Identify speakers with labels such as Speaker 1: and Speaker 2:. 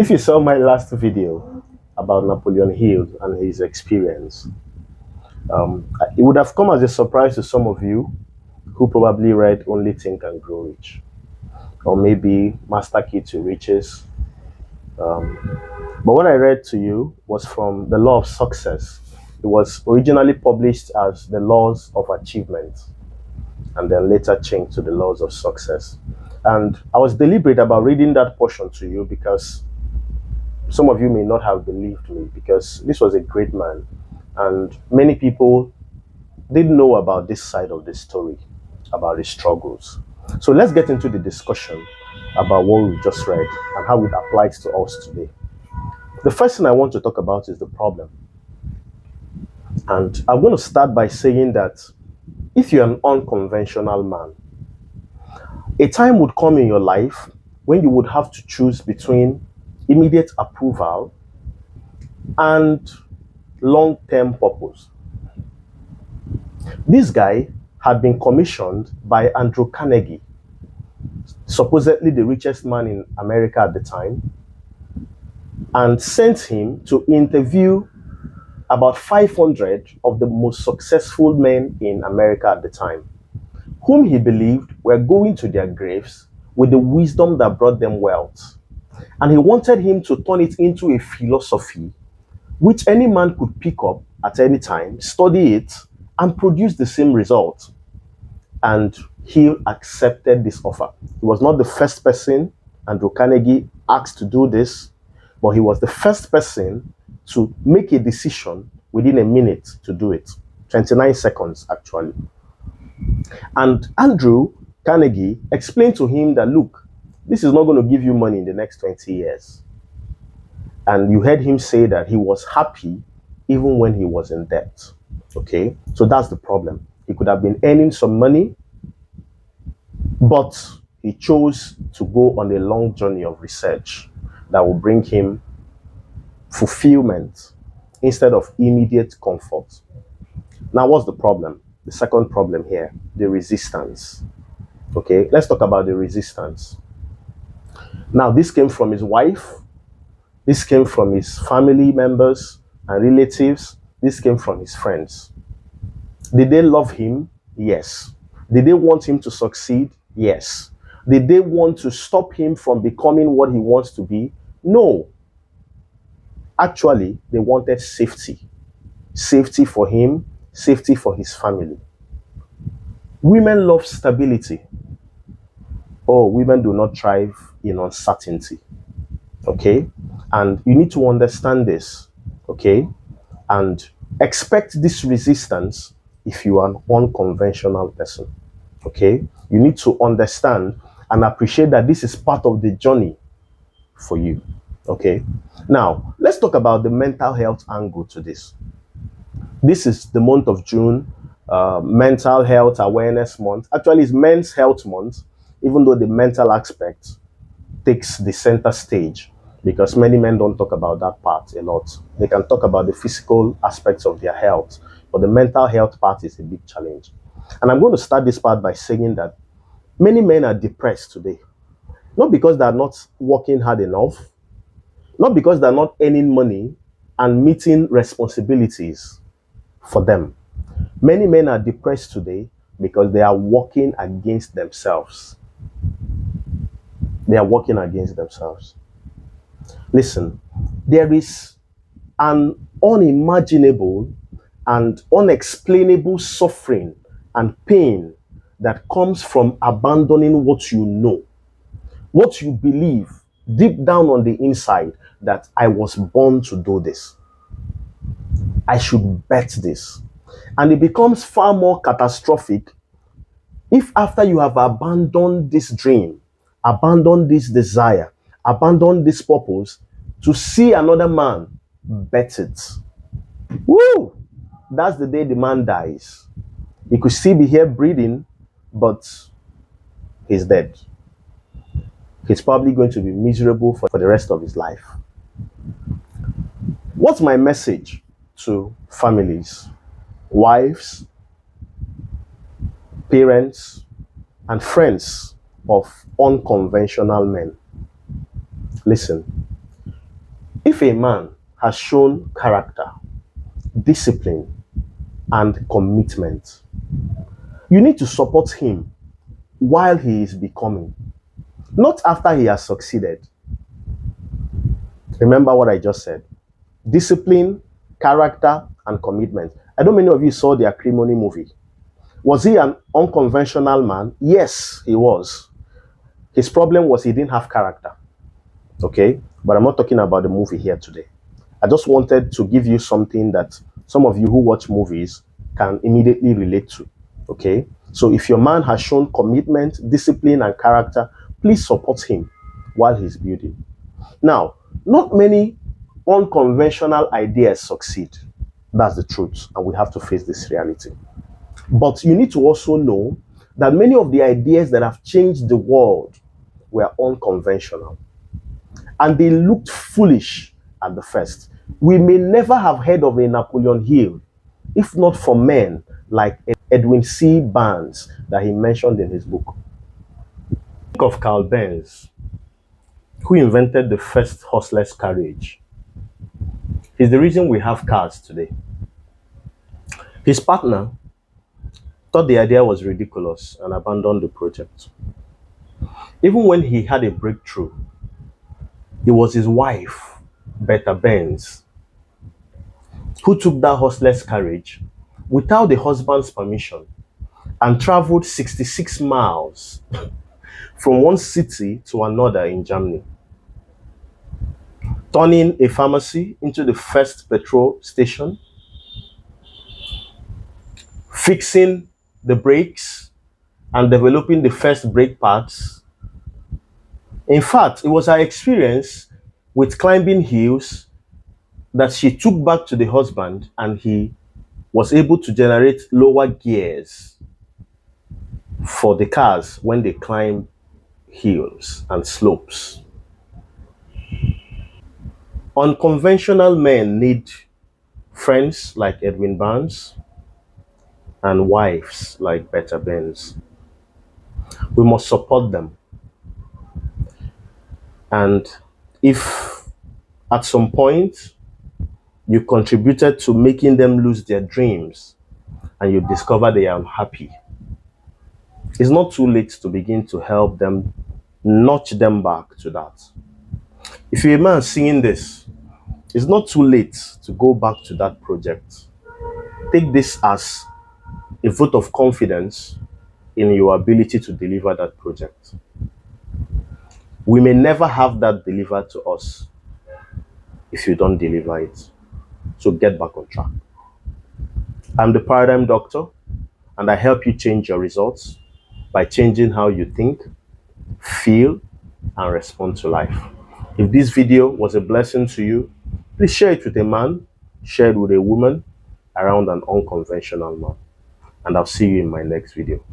Speaker 1: If you saw my last video about Napoleon Hill and his experience, it would have come as a surprise to some of you who probably read Only Think and Grow Rich, or maybe Master Key to Riches. But what I read to you was from The Law of Success. It was originally published as The Laws of Achievement and then later changed to The Laws of Success. And I was deliberate about reading that portion to you because some of you may not have believed me, because this was a great man and many people didn't know about this side of the story, about his struggles. So let's get into the discussion about what we just read and how it applies to us today. The first thing I want to talk about is the problem. And I'm going to start by saying that if you're an unconventional man, a time would come in your life when you would have to choose between immediate approval and long-term purpose. This guy had been commissioned by Andrew Carnegie, supposedly the richest man in America at the time, and sent him to interview about 500 of the most successful men in America at the time, whom he believed were going to their graves with the wisdom that brought them wealth. And he wanted him to turn it into a philosophy which any man could pick up at any time, study it, and produce the same result. And he accepted this offer. He was not the first person Andrew Carnegie asked to do this, but he was the first person to make a decision within a minute to do it. 29 seconds, actually. And Andrew Carnegie explained to him that, look, this is not going to give you money in the next 20 years. And you heard him say that he was happy even when he was in debt. Okay, so that's the problem. He could have been earning some money, but he chose to go on a long journey of research that will bring him fulfillment instead of immediate comfort. Now, what's the problem? The second problem here, the resistance. Okay, let's talk about the resistance. Now, this came from his wife. This came from his family members and relatives. This came from his friends. Did they love him? Yes. Did they want him to succeed? Yes. Did they want to stop him from becoming what he wants to be? No. Actually, they wanted safety. Safety for him, safety for his family. Women love stability. Oh, women do not thrive in uncertainty. Okay? And you need to understand this. Okay? And expect this resistance if you are an unconventional person. Okay? You need to understand and appreciate that this is part of the journey for you. Okay? Now, let's talk about the mental health angle to this. This is the month of June, Mental Health Awareness Month. Actually, it's Men's Health Month, even though the mental aspect takes the center stage, because many men don't talk about that part a lot. They can talk about the physical aspects of their health, but the mental health part is a big challenge. And I'm going to start this part by saying that many men are depressed today. Not because they're not working hard enough, not because they're not earning money and meeting responsibilities for them. Many men are depressed today because they are working against themselves. They are working against themselves. Listen, there is an unimaginable and unexplainable suffering and pain that comes from abandoning what you know, what you believe deep down on the inside, that I was born to do this. I should bet this. And it becomes far more catastrophic if after you have abandoned this dream, abandoned this desire, abandoned this purpose, to see another man bet it. Woo! That's the day the man dies. He could still be here breathing, but he's dead. He's probably going to be miserable for the rest of his life. What's my message to families, wives, parents, and friends of unconventional men? Listen, If a man has shown character, discipline, and commitment, you need to support him while he is becoming, not after he has succeeded. Remember what I just said: discipline, character, and commitment. I know many of you saw the Acrimony movie. Was he an unconventional man? Yes, he was. His problem was he didn't have character. Okay? But I'm not talking about the movie here today. I just wanted to give you something that some of you who watch movies can immediately relate to. Okay? So if your man has shown commitment, discipline, and character, please support him while he's building. Now, not many unconventional ideas succeed. That's the truth, and we have to face this reality. But you need to also know that many of the ideas that have changed the world were unconventional, and they looked foolish at the first. We may never have heard of a Napoleon Hill if not for men like Edwin C. Barnes that he mentioned in his book. Think of Carl Benz, who invented the first horseless carriage. He's the reason we have cars today. His partner thought the idea was ridiculous and abandoned the project. Even when he had a breakthrough, it was his wife, Beta Benz, who took that horseless carriage without the husband's permission and traveled 66 miles from one city to another in Germany, turning a pharmacy into the first petrol station, fixing the brakes and developing the first brake pads. In fact, it was her experience with climbing hills that she took back to the husband, and he was able to generate lower gears for the cars when they climb hills and slopes. Unconventional men need friends like Edwin Barnes and wives like Beta Benz. We must support them. And if at some point you contributed to making them lose their dreams and you discover they are unhappy, it's not too late to begin to help them, nudge them back to that. If you're a man seeing this, it's not too late to go back to that project. Take this as a vote of confidence in your ability to deliver that project. We may never have that delivered to us if you don't deliver it. So get back on track. I'm the Paradigm Doctor, and I help you change your results by changing how you think, feel, and respond to life. If this video was a blessing to you, please share it with a man, share it with a woman around an unconventional man. And I'll see you in my next video.